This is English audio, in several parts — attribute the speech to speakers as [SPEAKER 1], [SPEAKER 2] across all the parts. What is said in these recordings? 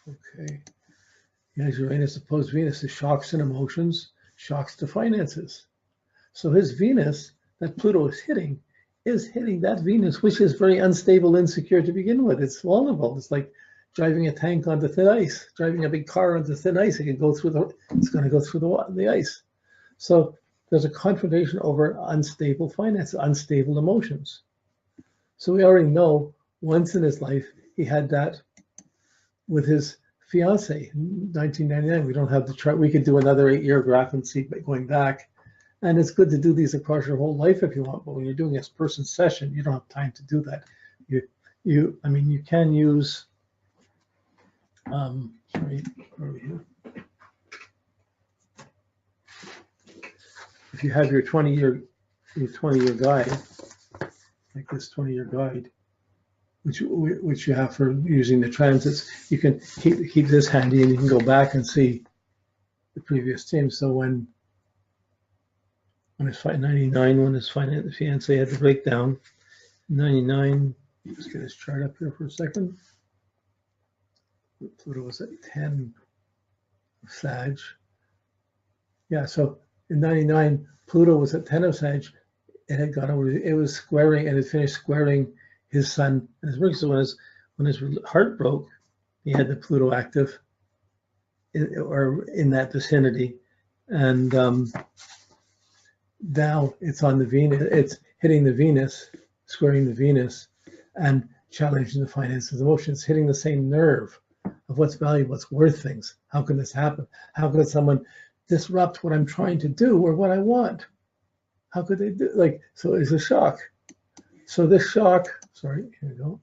[SPEAKER 1] Okay. He has Uranus opposed Venus, the shocks and emotions, shocks to finances. So his Venus that Pluto is hitting that Venus, which is very unstable, insecure to begin with. It's vulnerable. It's like driving a tank onto thin ice, driving a big car onto thin ice. It's going to go through the ice. So there's a confrontation over unstable finances, unstable emotions. So we already know once in his life he had that with his fiance in 1999. We don't have the chart. We could do another 8-year graph and see going back. And it's good to do these across your whole life if you want, but when you're doing a person session, you don't have time to do that. You can use, sorry, where are we here? If you have your 20-year guide, like this 20-year guide, which you have for using the transits, you can keep this handy and you can go back and see the previous team. So when his 99, when his fiance had the breakdown, 99, let's get his chart up here for a second. Pluto was at 10 of Sag. Yeah, so in 99, Pluto was at 10 of Sag. It had gone over, it was squaring, and it finished squaring his sun and his Mercury. So when his heart broke, he had the Pluto active or in that vicinity. And now it's on the Venus, it's hitting the Venus, squaring the Venus, and challenging the finances, emotions, hitting the same nerve of what's valuable, what's worth things. How can this happen? How could someone disrupt what I'm trying to do or what I want? How could they do, so it's a shock. So this shock, sorry, here we go.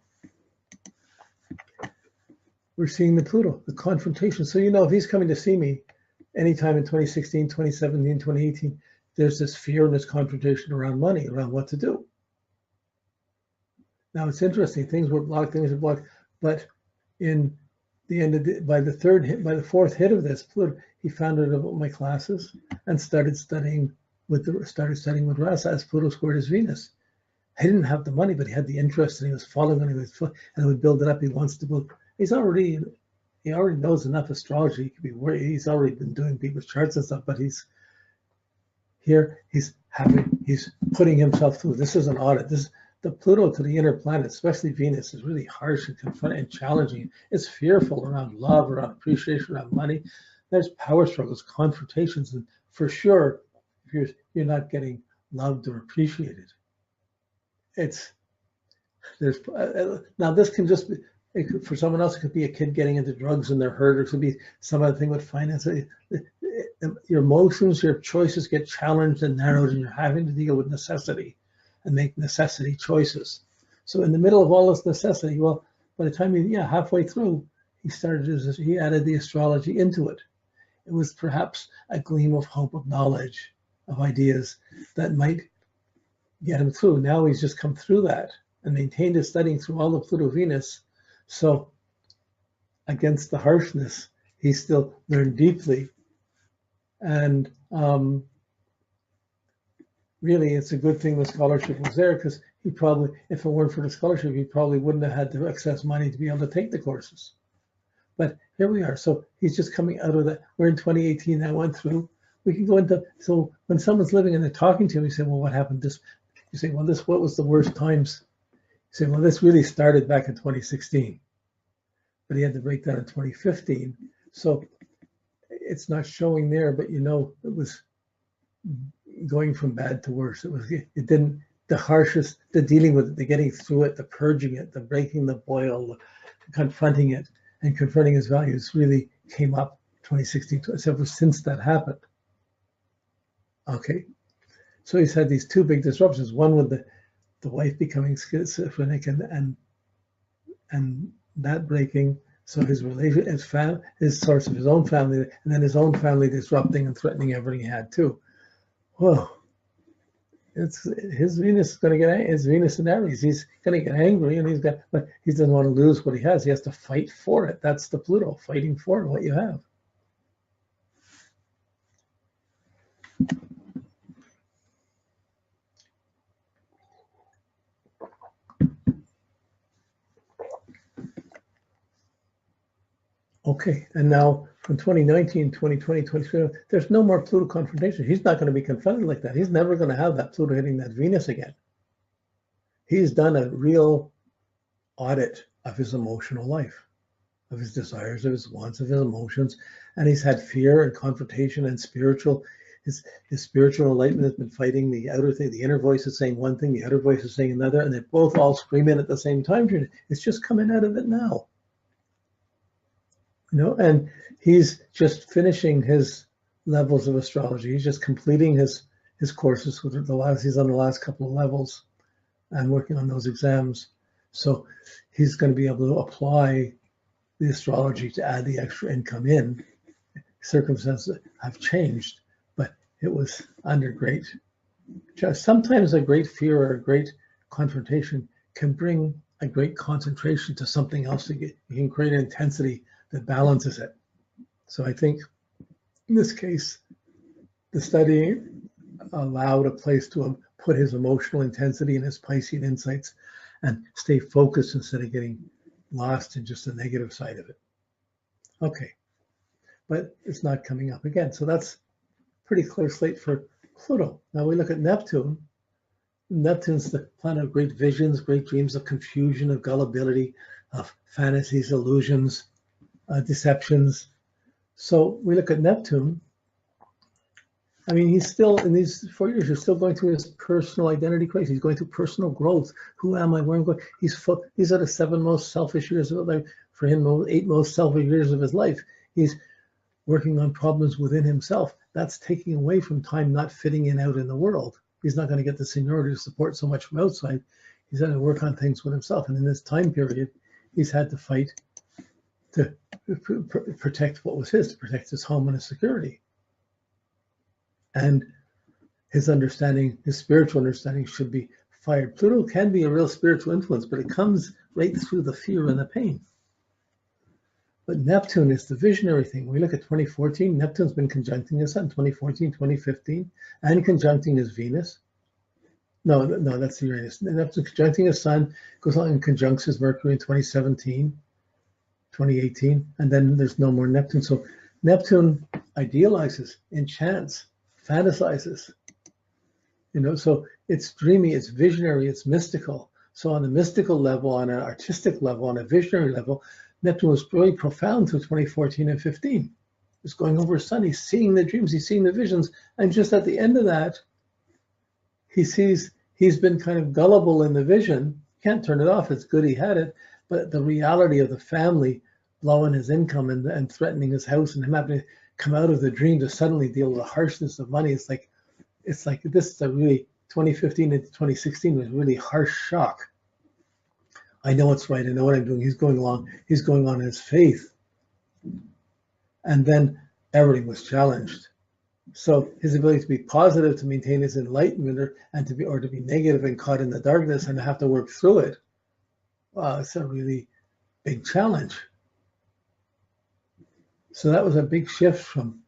[SPEAKER 1] We're seeing the Pluto, the confrontation. So, if he's coming to see me anytime in 2016, 2017, 2018, there's this fear and this confrontation around money, around what to do. Now it's interesting, things were blocked, but in the end by the fourth hit of this, Pluto, he found out about my classes and started studying with RASA as Pluto squared his Venus. He didn't have the money, but he had the interest, and he was following, and he would build it up. He wants to build. He already knows enough astrology. He could be worried. He's already been doing people's charts and stuff, but he's putting himself through. This is an audit. The Pluto to the inner planet, especially Venus, is really harsh and confronting and challenging. It's fearful around love, around appreciation, around money. There's power struggles, confrontations, and for sure, if you're not getting loved or appreciated, now this can just be, for someone else, it could be a kid getting into drugs and they're hurt, or it could be some other thing with finance. Your emotions, your choices get challenged and narrowed, and you're having to deal with necessity and make necessity choices. So in the middle of all this necessity, well, by the time halfway through, he added the astrology into it. It was perhaps a gleam of hope, of knowledge, of ideas that might get him through. Now he's just come through that and maintained his studying through all of Pluto Venus. So against the harshness, he still learned deeply. And really, it's a good thing the scholarship was there, because he probably, if it weren't for the scholarship, he probably wouldn't have had the excess money to be able to take the courses. But here we are. So he's just coming out of that. We're in 2018, that went through. We can go into, so when someone's living and they're talking to him, you say, well, what happened? You say, well, what was the worst times? You say, well, this really started back in 2016, but he had the breakdown in 2015. So it's not showing there, but it was going from bad to worse. The harshest, the dealing with it, the getting through it, the purging it, the breaking the boil, the confronting it, and confronting his values really came up 2016. So since that happened. Okay. So he's had these two big disruptions, one with the wife becoming schizophrenic and that breaking. So his his source of his own family, and then his own family disrupting and threatening everything he had too. Whoa. His Venus is going to get, his Venus in Aries, he's going to get angry, and but he doesn't want to lose what he has. He has to fight for it. That's the Pluto, fighting for what you have. Okay, and now from 2019, 2020, 2020, there's no more Pluto confrontation. He's not going to be confronted like that. He's never going to have that Pluto hitting that Venus again. He's done a real audit of his emotional life, of his desires, of his wants, of his emotions, and he's had fear and confrontation and his spiritual enlightenment has been fighting the outer thing. The inner voice is saying one thing, the outer voice is saying another, and they're both all screaming at the same time. It's just coming out of it now. And he's just finishing his levels of astrology. He's just completing his courses with he's on the last couple of levels and working on those exams. So he's going to be able to apply the astrology to add the extra income in. Circumstances have changed, but it was under sometimes a great fear or a great confrontation can bring a great concentration to something else. You can create an intensity that balances it. So I think in this case, the study allowed a place to put his emotional intensity and his Piscean insights and stay focused instead of getting lost in just the negative side of it. Okay, but it's not coming up again. So that's pretty clear slate for Pluto. Now we look at Neptune. Neptune's the planet of great visions, great dreams, of confusion, of gullibility, of fantasies, illusions, deceptions. So we look at Neptune. I mean, he's still, in these 4 years, he's still going through his personal identity crisis. He's going through personal growth. Who am I? Where am I going? He's at the 7 most selfish years of his life. For him, 8 most selfish years of his life. He's working on problems within himself. That's taking away from time not fitting in out in the world. He's not going to get the seniority to support so much from outside. He's had to work on things with himself. And in this time period, he's had to fight to protect what was his, to protect his home and his security. And his understanding, his spiritual understanding should be fired. Pluto can be a real spiritual influence, but it comes right through the fear and the pain. But Neptune is the visionary thing. We look at 2014, Neptune's been conjuncting his sun, 2014, 2015, and conjuncting his Venus. No, that's Uranus. Neptune's conjuncting his sun, goes on and conjuncts his Mercury in 2017, 2018, and then there's no more Neptune. So Neptune idealizes, enchants, fantasizes, so it's dreamy, it's visionary, it's mystical. So on a mystical level, on an artistic level, on a visionary level, Neptune was really profound through 2014 and 15. He's going over his sun, he's seeing the dreams, he's seeing the visions, and just at the end of that, he sees he's been kind of gullible in the vision. Can't turn it off, it's good he had it, but the reality of the family blowing his income and threatening his house and him having to come out of the dream to suddenly deal with the harshness of money. It's like this is a really 2015 into 2016 was a really harsh shock. I know it's right. I know what I'm doing. He's going on his faith. And then everything was challenged. So his ability to be positive, to maintain his enlightenment, and to be negative and caught in the darkness and have to work through it. Wow, it's a really big challenge. So that was a big shift from,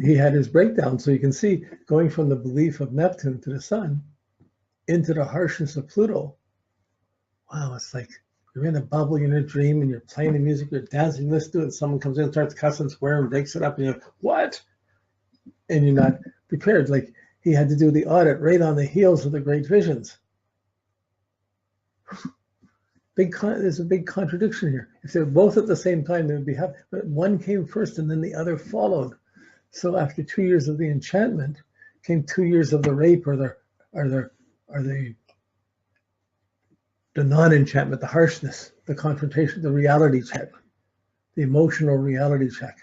[SPEAKER 1] he had his breakdown. So you can see going from the belief of Neptune to the sun into the harshness of Pluto. Wow, it's like you're in a bubble, you're in a dream, and you're playing the music, you're dancing, listen to it, and someone comes in and starts cussing, swear, and breaks it up, and you're like, what? And you're not prepared. Like he had to do the audit right on the heels of the great visions. There's a big contradiction here. If they're both at the same time, they would be happy, but one came first and then the other followed. So after 2 years of the enchantment came 2 years of the rape or the non-enchantment, the harshness, the confrontation, the reality check, the emotional reality check.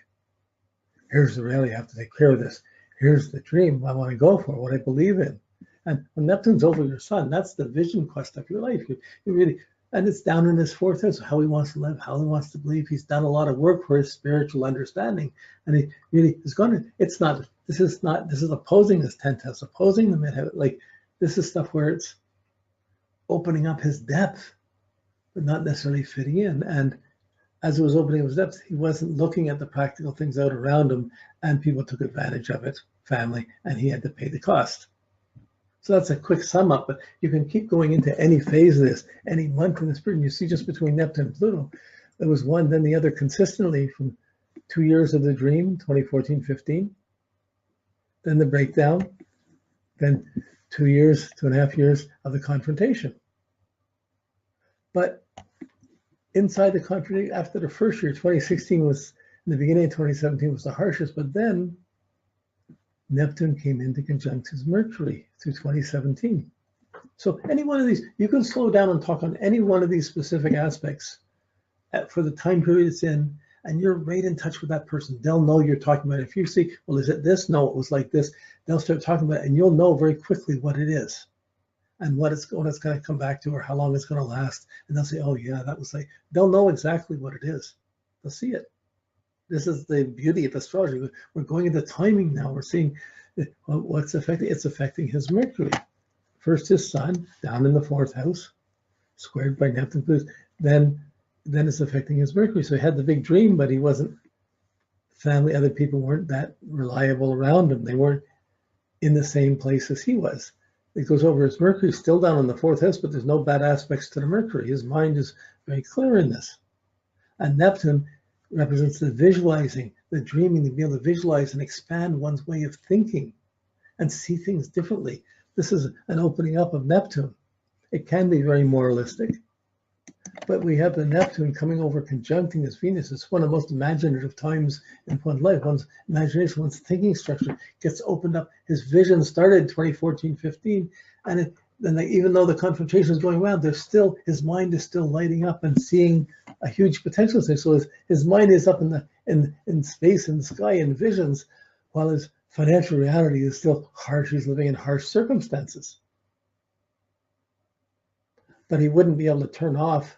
[SPEAKER 1] Here's the reality, I have to take care of this. Here's the dream I want to go for, what I believe in. And when Neptune's over your sun, that's the vision quest of your life. You really, and it's down in his fourth house, how he wants to live, how he wants to believe. He's done a lot of work for his spiritual understanding. And he really is going to, this is opposing his 10th house, opposing the midheaven. Like this is stuff where it's opening up his depth, but not necessarily fitting in. And as it was opening his depth, he wasn't looking at the practical things out around him, and people took advantage of it, family, and he had to pay the cost. So that's a quick sum up, but you can keep going into any phase of this, any month in the spring. You see just between Neptune and Pluto, It was one, then the other consistently from 2 years of the dream, 2014-15, then the breakdown, then 2 years, 2.5 years of the confrontation. But inside the confrontation, after the first year, 2016 was, in the beginning of 2017 was the harshest, but then Neptune came into conjunct his Mercury through 2017. So any one of these, you can slow down and talk on any one of these specific aspects for the time period it's in, and you're right in touch with that person. They'll know you're talking about it. If you see, well, is it this? No, it was like this. They'll start talking about it, and you'll know very quickly what it is and what it's going to come back to, or how long it's going to last. And they'll say, oh yeah, that was like, they'll know exactly what it is. They'll see it. This is the beauty of astrology. We're going into timing now. We're seeing what's affecting. It's affecting his Mercury. First his Sun down in the 4th house, squared by Neptune. Then it's affecting his Mercury. So he had the big dream, but he wasn't, family, other people weren't that reliable around him. They weren't in the same place as he was. It goes over his Mercury, still down in the 4th house, but there's no bad aspects to the Mercury. His mind is very clear in this. And Neptune represents the visualizing, the dreaming, to be able to visualize and expand one's way of thinking and see things differently. This is an opening up of Neptune. It can be very moralistic, but we have the Neptune coming over conjuncting his Venus. It's one of the most imaginative times in one's life. One's imagination, one's thinking structure gets opened up. His vision started 2014-15, and even though the confrontation is going around, there's still, his mind is still lighting up and seeing a huge potential thing. So his mind is up in space and sky and visions, while his financial reality is still harsh. He's living in harsh circumstances. But he wouldn't be able to turn off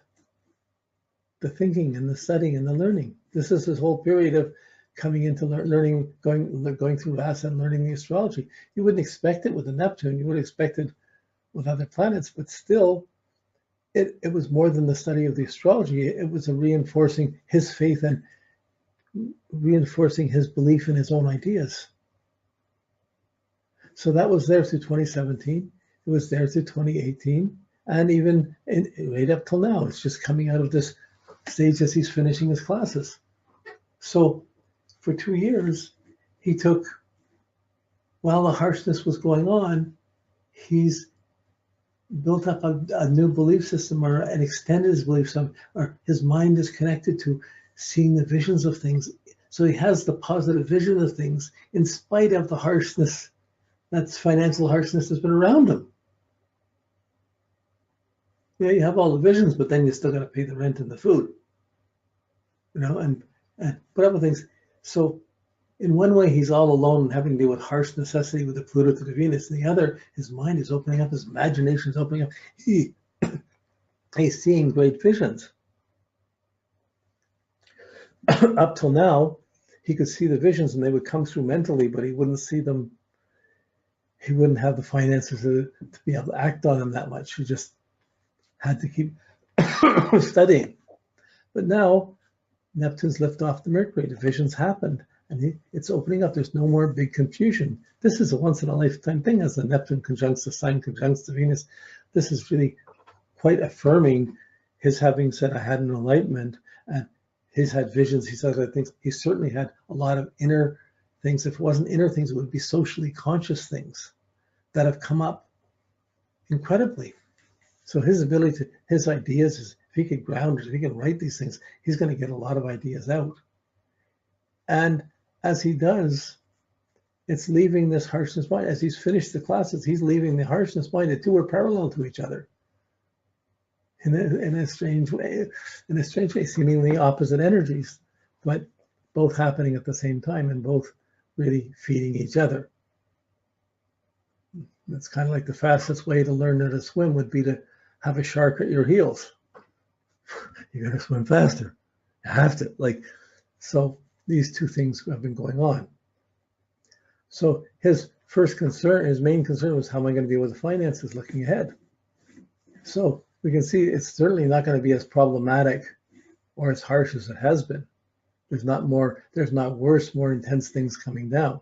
[SPEAKER 1] the thinking and the studying and the learning. This is his whole period of coming into learning, going through RASA and learning the astrology. You wouldn't expect it with the Neptune. You would expect it with other planets, but still, it was more than the study of the astrology. It was a reinforcing his faith and reinforcing his belief in his own ideas. So that was there through 2017. It was there through 2018, and even right up till now. It's just coming out of this stage as he's finishing his classes. So for 2 years, he took, while the harshness was going on, he's built up a new belief system, or an extended his belief system, or his mind is connected to seeing the visions of things. So he has the positive vision of things in spite of the harshness, that's financial harshness that's been around him. Yeah, you have all the visions, but then you still got to pay the rent and the food, and put up with things. So in one way, he's all alone and having to deal with harsh necessity with the Pluto to the Venus. In the other, his mind is opening up, his imagination is opening up. He's seeing great visions. Up till now, he could see the visions and they would come through mentally, but he wouldn't see them. He wouldn't have the finances to be able to act on them that much. He just had to keep studying. But now, Neptune's lifted off the Mercury. The visions happened, and it's opening up. There's no more big confusion. This is a once-in-a-lifetime thing, as the Neptune conjuncts the Sun, conjuncts the Venus. This is really quite affirming his having said, I had an enlightenment, and he's had visions, he's had other things. He certainly had a lot of inner things. If it wasn't inner things, it would be socially conscious things that have come up incredibly. So his ability to, his ideas, is if he could ground it, if he can write these things, he's going to get a lot of ideas out. And as he does, it's leaving this harshness mind. As he's finished the classes, he's leaving the harshness mind. The two are parallel to each other in a strange way, seemingly opposite energies, but both happening at the same time and both really feeding each other. It's kind of like the fastest way to learn how to swim would be to have a shark at your heels. You got to swim faster. You have to. So these two things have been going on. So his first concern, his main concern was, how am I going to deal with the finances looking ahead? So we can see it's certainly not going to be as problematic or as harsh as it has been. There's not worse, more intense things coming down.